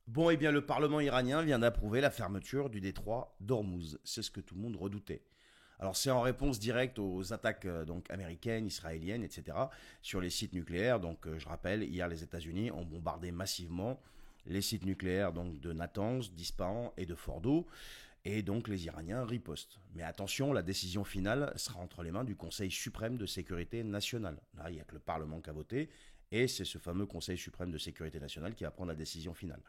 Bon, eh bien, le Parlement iranien vient d'approuver la fermeture du détroit d'Ormuz. C'est ce que tout le monde redoutait. Alors, c'est en réponse directe aux attaques donc américaines, israéliennes, etc., sur les sites nucléaires. Donc, je rappelle, hier, les États-Unis ont bombardé massivement les sites nucléaires donc de Natanz, d'Ispahan et de Fordo. Et donc, les Iraniens ripostent. Mais attention, la décision finale sera entre les mains du Conseil suprême de sécurité nationale. Là, il n'y a que le Parlement qui a voté. Et c'est ce fameux Conseil suprême de sécurité nationale qui va prendre la décision finale.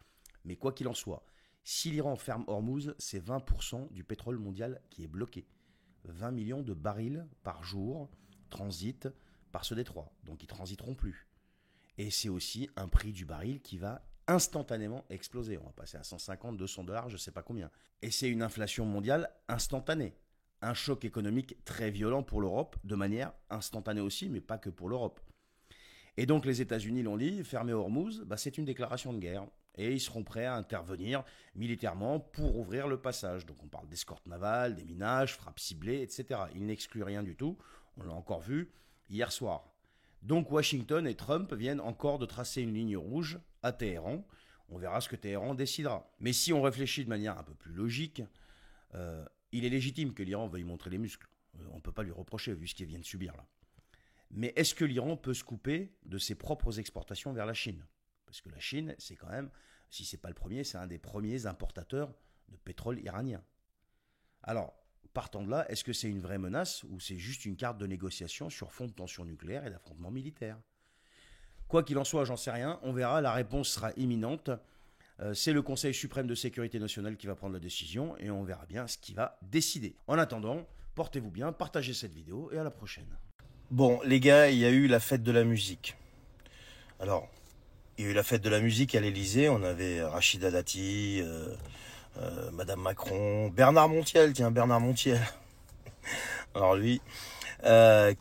Mais quoi qu'il en soit, si l'Iran ferme Hormuz, c'est 20% du pétrole mondial qui est bloqué. 20 millions de barils par jour transitent par ce détroit, donc ils transiteront plus. Et c'est aussi un prix du baril qui va instantanément exploser. On va passer à 150, 200 dollars, je ne sais pas combien. Et c'est une inflation mondiale instantanée. Un choc économique très violent pour l'Europe, de manière instantanée aussi, mais pas que pour l'Europe. Et donc les États-Unis l'ont dit, fermer Hormuz, c'est une déclaration de guerre. Et ils seront prêts à intervenir militairement pour ouvrir le passage. Donc on parle d'escorte navale, des minages, frappes ciblées, etc. Ils n'excluent rien du tout. On l'a encore vu hier soir. Donc Washington et Trump viennent encore de tracer une ligne rouge à Téhéran. On verra ce que Téhéran décidera. Mais si on réfléchit de manière un peu plus logique, il est légitime que l'Iran veuille montrer les muscles. On ne peut pas lui reprocher vu ce qu'il vient de subir là. Mais est-ce que l'Iran peut se couper de ses propres exportations vers la Chine? Parce que la Chine, c'est quand même, si c'est pas le premier, c'est un des premiers importateurs de pétrole iranien. Alors, partant de là, est-ce que c'est une vraie menace ou c'est juste une carte de négociation sur fond de tension nucléaire et d'affrontements militaires? Quoi qu'il en soit, j'en sais rien, on verra, la réponse sera imminente. C'est le Conseil suprême de sécurité nationale qui va prendre la décision et on verra bien ce qu'il va décider. En attendant, portez-vous bien, partagez cette vidéo et à la prochaine. Bon, les gars, il y a eu la fête de la musique. Alors, il y a eu la fête de la musique à l'Elysée. On avait Rachida Dati, Madame Macron, Bernard Montiel, tiens, Bernard Montiel. Alors lui,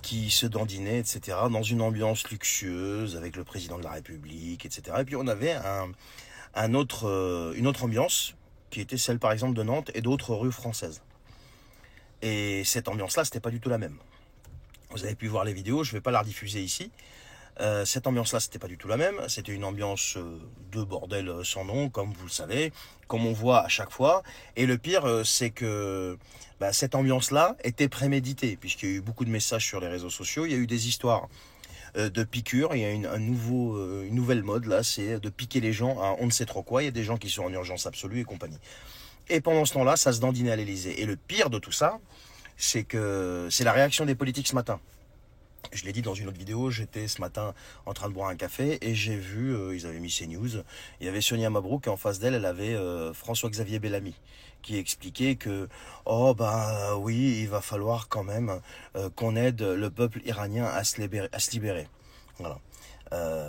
qui se dandinait, etc., dans une ambiance luxueuse, avec le président de la République, etc. Et puis on avait une autre ambiance, qui était celle, par exemple, de Nantes et d'autres rues françaises. Et cette ambiance-là, c'était pas du tout la même. Vous avez pu voir les vidéos, je vais pas la rediffuser ici. Cette ambiance-là, c'était pas du tout la même. C'était une ambiance de bordel sans nom, comme vous le savez, comme on voit à chaque fois. Et le pire, c'est que cette ambiance-là était préméditée, puisqu'il y a eu beaucoup de messages sur les réseaux sociaux. Il y a eu des histoires de piqûres. Il y a une nouvelle mode là, c'est de piquer les gens à on ne sait trop quoi. Il y a des gens qui sont en urgence absolue et compagnie. Et pendant ce temps-là, ça se dandinait à l'Élysée. Et le pire de tout ça, c'est que c'est la réaction des politiques ce matin. Je l'ai dit dans une autre vidéo, j'étais ce matin en train de boire un café et j'ai vu, ils avaient mis CNews, il y avait Sonia Mabrouk et en face d'elle, elle avait François-Xavier Bellamy qui expliquait que, oh bah oui, il va falloir quand même qu'on aide le peuple iranien à se libérer. Voilà.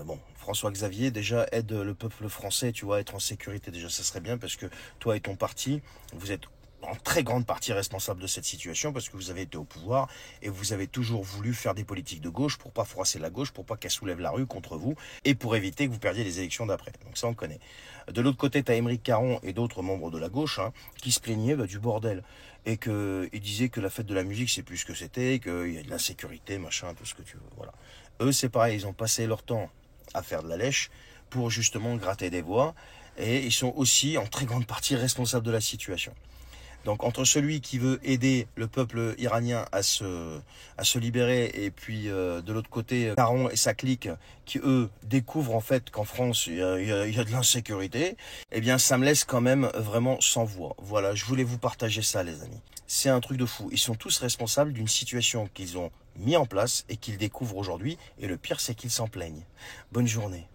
Bon, François-Xavier déjà aide le peuple français, tu vois, à être en sécurité. Déjà, ça serait bien parce que toi et ton parti, vous êtes en très grande partie responsable de cette situation parce que vous avez été au pouvoir et vous avez toujours voulu faire des politiques de gauche pour pas froisser la gauche, pour pas qu'elle soulève la rue contre vous et pour éviter que vous perdiez les élections d'après. Donc ça on le connaît. De l'autre côté, tu as Émeric Caron et d'autres membres de la gauche qui se plaignaient du bordel et qu'ils disaient que la fête de la musique c'est plus ce que c'était, qu'il y a de l'insécurité, machin, tout ce que tu veux. Voilà. Eux c'est pareil, ils ont passé leur temps à faire de la lèche pour justement gratter des voix et ils sont aussi en très grande partie responsables de la situation. Donc entre celui qui veut aider le peuple iranien à se libérer et puis de l'autre côté Caron et sa clique qui eux découvrent en fait qu'en France il y a de l'insécurité, eh bien ça me laisse quand même vraiment sans voix. Voilà, je voulais vous partager ça les amis. C'est un truc de fou. Ils sont tous responsables d'une situation qu'ils ont mis en place et qu'ils découvrent aujourd'hui et le pire c'est qu'ils s'en plaignent. Bonne journée.